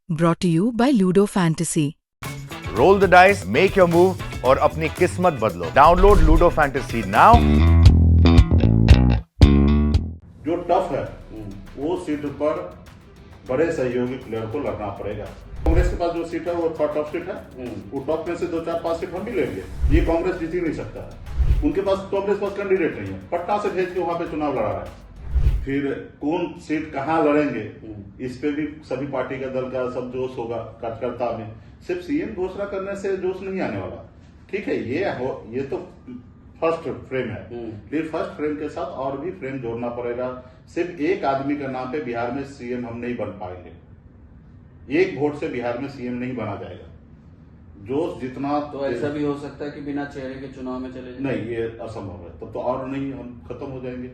Brought to you by Ludo Fantasy. Roll the dice, make your move और अपनी किस्मत बदलो। Download Ludo fantasy now. जो tough है वो सीट पर बड़े सहयोगी प्लेयर को लड़ना पड़ेगा। कांग्रेस के पास जो सीट है वो थोड़ा टफ सीट है, वो टॉप में से 2-4-5 सीट हम भी लेंगे। ये कांग्रेस जीत ही नहीं सकता है, उनके पास कांग्रेस पास कैंडिडेट नहीं है, पटना से भेज के वहां पे चुनाव लड़ा रहा है। फिर कौन सीट कहाँ लड़ेंगे इस पे भी सभी पार्टी का दल का सब जोश होगा कार्यकर्ता में। सिर्फ सीएम घोषणा करने से जोश नहीं आने वाला। ठीक है, ये तो फर्स्ट फ्रेम है, लेकिन फर्स्ट फ्रेम के साथ और भी फ्रेम जोड़ना पड़ेगा। सिर्फ एक आदमी का नाम पे बिहार में सीएम हम नहीं बन पाएंगे। एक वोट से बिहार में सीएम नहीं बना जाएगा। जोश जितना तो ऐसा भी हो सकता है कि बिना चेहरे के चुनाव में चले जाए। नहीं, ये असंभव है। तब तो और नहीं, हम खत्म हो जाएंगे।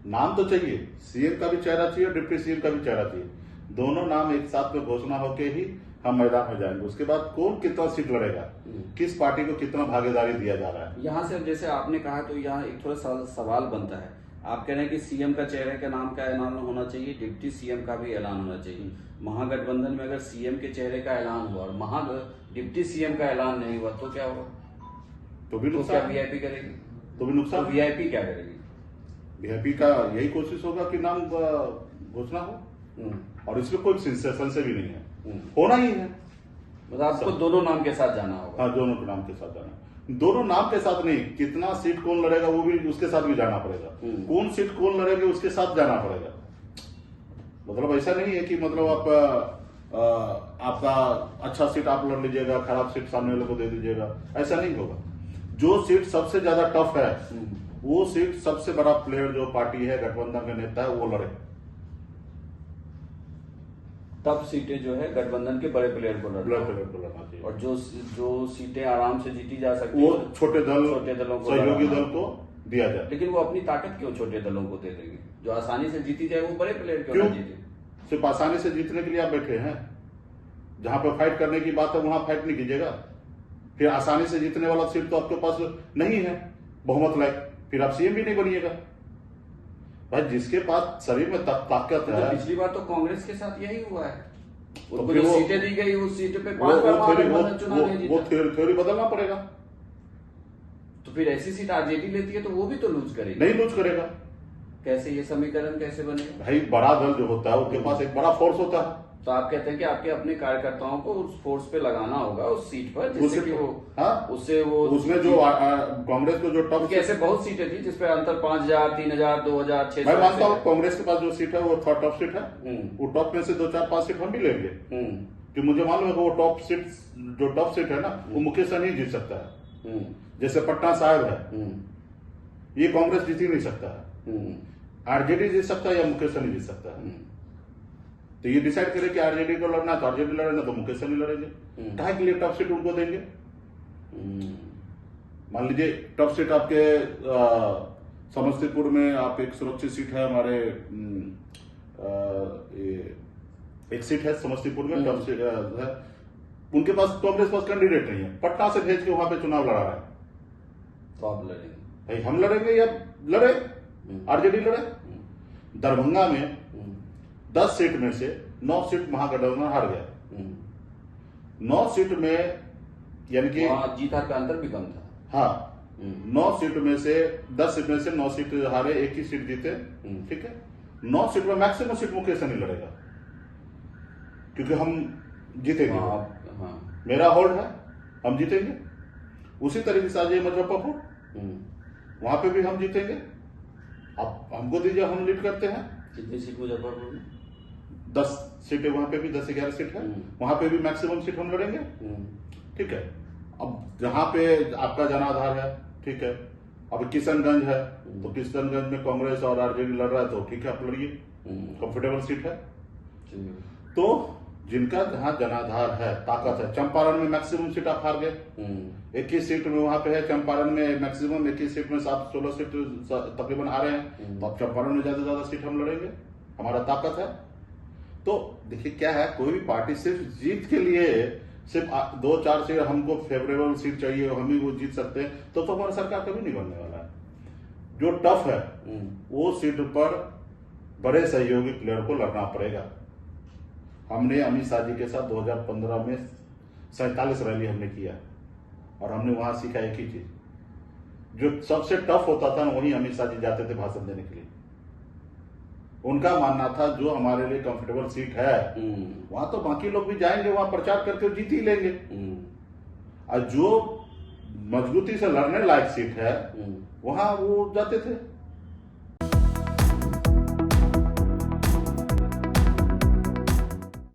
नाम तो चाहिए, सीएम का भी चेहरा चाहिए, डिप्टी सीएम का भी चेहरा चाहिए। दोनों नाम एक साथ में घोषणा होके ही हम मैदान में जाएंगे। उसके बाद कौन कितना सीट लड़ेगा, किस पार्टी को कितना भागीदारी दिया जा रहा है। यहाँ से जैसे आपने कहा तो यहाँ एक थोड़ा सवाल बनता है। आप कह रहे हैं कि सीएम का चेहरे के नाम का ऐलान होना चाहिए, डिप्टी सीएम का भी ऐलान होना चाहिए। महागठबंधन में अगर सीएम के चेहरे का ऐलान हुआ और डिप्टी सीएम का ऐलान नहीं हुआ तो क्या होगा? तो भी क्या नुकसान, वीआईपी करेगी? तो भी नुकसान। वीआईपी क्या करेगी? वीआईपी का यही कोशिश होगा कि नाम घोषणा हो, और इसमें कोई सेंसेशन से भी नहीं है, होना ही है। मतलब आपको दोनों नाम के साथ जाना होगा? हाँ, दोनों के नाम के साथ जाना। दोनों नाम के साथ नहीं, कितना सीट कौन लड़ेगा वो भी उसके साथ भी जाना पड़ेगा। कौन सीट कौन लड़ेगा उसके साथ जाना पड़ेगा। मतलब ऐसा नहीं है कि मतलब आपका अच्छा सीट आप लड़ लीजिएगा, खराब सीट सामने वाले को दे दीजिएगा, ऐसा नहीं होगा। जो सीट सबसे ज्यादा टफ है वो सीट सबसे बड़ा प्लेयर जो पार्टी है, गठबंधन का नेता है, वो लड़े। तब सीटें जो है गठबंधन के बड़े प्लेयर को लड़ना चाहिए, और जो सीटें आराम से जीती जा सकती वो है छोटे दलों को, सहयोगी दल को दिया जाए। लेकिन वो अपनी ताकत क्यों छोटे दलों को दे देंगे? जो आसानी से जीती जाए वो बड़े प्लेयर क्यों ना जीते? सिर्फ आसानी से जीतने के लिए आप बैठे हैं? जहां पे फाइट करने की बात है वहां फाइट नहीं कीजिएगा। फिर आसानी से जीतने वाला सीट तो आपके पास नहीं है बहुमत लायक, फिर आप सीएम भी नहीं बनिएगा। भाई, जिसके पास शरीर में ताकत है। तो पिछली बार तो कांग्रेस के साथ यही हुआ है, तो उनको फिर जो वो सीटें दी गई उस सीट पे 5 बार महागठबंधन चुनाव नहीं जीता। वो थ्योरी बदलना पड़ेगा। तो फिर ऐसी सीट आरजेडी लेती है तो वो भी तो लूज करेगी। नहीं लूज करेगा। कैसे ये समीकरण कैसे बनेगा? भाई, बड़ा दल जो होता है उसके पास एक बड़ा फोर्स होता है। तो आप कहते हैं कि आपके अपने कार्यकर्ताओं को उस फोर्स पे लगाना होगा, उस सीट पर, जिससे कि वो उससे वो उसमें जो कांग्रेस को जो टफ, ऐसे बहुत सीटें थी जिसपे अंतर 5,000, 3,000, 2,000, 6,000। मैं मानता हूँ कांग्रेस के पास जो सीट है वो थोड़ा टफ सीट है, वो टॉप में से 2-4-5 सीट हम भी लेंगे। कि मुझे मालूम है कि वो टॉप सीट, जो टॉप सीट है ना, वो मुकेश सहनी जीत सकता है। जैसे पटना साहिब है, ये कांग्रेस जीत ही नहीं सकता है। आरजेडी जीत सकता है या मुकेश सहनी जीत सकता है। तो ये डिसाइड करें कि आरजेडी को लड़ना है तो आरजेडी लड़ेगा, तो मुकेश सहनी लड़ेंगे। काहे के लिए टॉप सीट उनको देंगे? मान लीजिए टॉप सीट आपके समस्तीपुर में आप एक सुरक्षित सीट है हमारे, एक सीट है समस्तीपुर में टॉप सीट है, उनके पास कांग्रेस पास कैंडिडेट नहीं है, पटना से भेज के वहां पे चुनाव लड़ा रहा है। तो आप लड़ेंगे? भाई, हम लड़ेंगे या लड़े आरजेडी लड़े। दरभंगा में 10 सीट में से 9 सीट महागठबंधन हार गया। 9 सीट में, यानी कि जीत हार का अंतर भी कम था। हाँ, 9 सीट में से 10 सीट में से 9 सीट हारे, एक ही सीट जीते। ठीक है, 9 सीट में मैक्सिमम सीट मुकेश सहनी लड़ेगा, क्योंकि हम जीतेंगे। मेरा होल्ड है, हम जीतेंगे। उसी तरीके से आज मुजफ्फरपुर, वहां पे भी हम जीतेंगे। अब हमको दीजिए, हम लीड करते हैं। कितनी सीट मुजफ्फरपुर में? 10 सीटें, वहां पे भी 10-11 सीट है, वहां पे भी मैक्सिमम सीट हम लड़ेंगे। ठीक है, अब जहां पे आपका जनाधार है, ठीक है, अब किशनगंज है, तो किशनगंज में कांग्रेस और आरजेडी लड़ रहा है, तो ठीक है, आप लड़िए, कंफर्टेबल सीट है। तो जिनका जहां जनाधार है, ताकत है, चंपारण में मैक्सिमम सीट आप हार गए, 21 सीट में वहां पे है। चंपारण में मैक्सिमम 21 सीट में 7-16 सीट तकरीबन आ रहे हैं, तो अब चंपारण में ज्यादा सीट हम लड़ेंगे, हमारा ताकत है। तो देखिए क्या है, कोई भी पार्टी सिर्फ जीत के लिए सिर्फ 2-4 सीट हमको फेवरेबल सीट चाहिए, हम ही वो जीत सकते हैं, तो हमारा सरकार कभी नहीं बनने वाला है। जो टफ है वो सीट पर बड़े सहयोगी प्लेयर को लड़ना पड़ेगा। हमने अमित शाह जी के साथ 2015 में 47 रैली हमने किया और हमने वहां सीखा एक ही चीज, जो सबसे टफ होता था ना वहीं अमित शाह जी जाते थे भाषण देने के लिए। उनका मानना था जो हमारे लिए कंफर्टेबल सीट है वहां तो बाकी लोग भी जाएंगे, वहां प्रचार करके जीत ही लेंगे, और जो मजबूती से लड़ने लायक सीट है वहां वो जाते थे।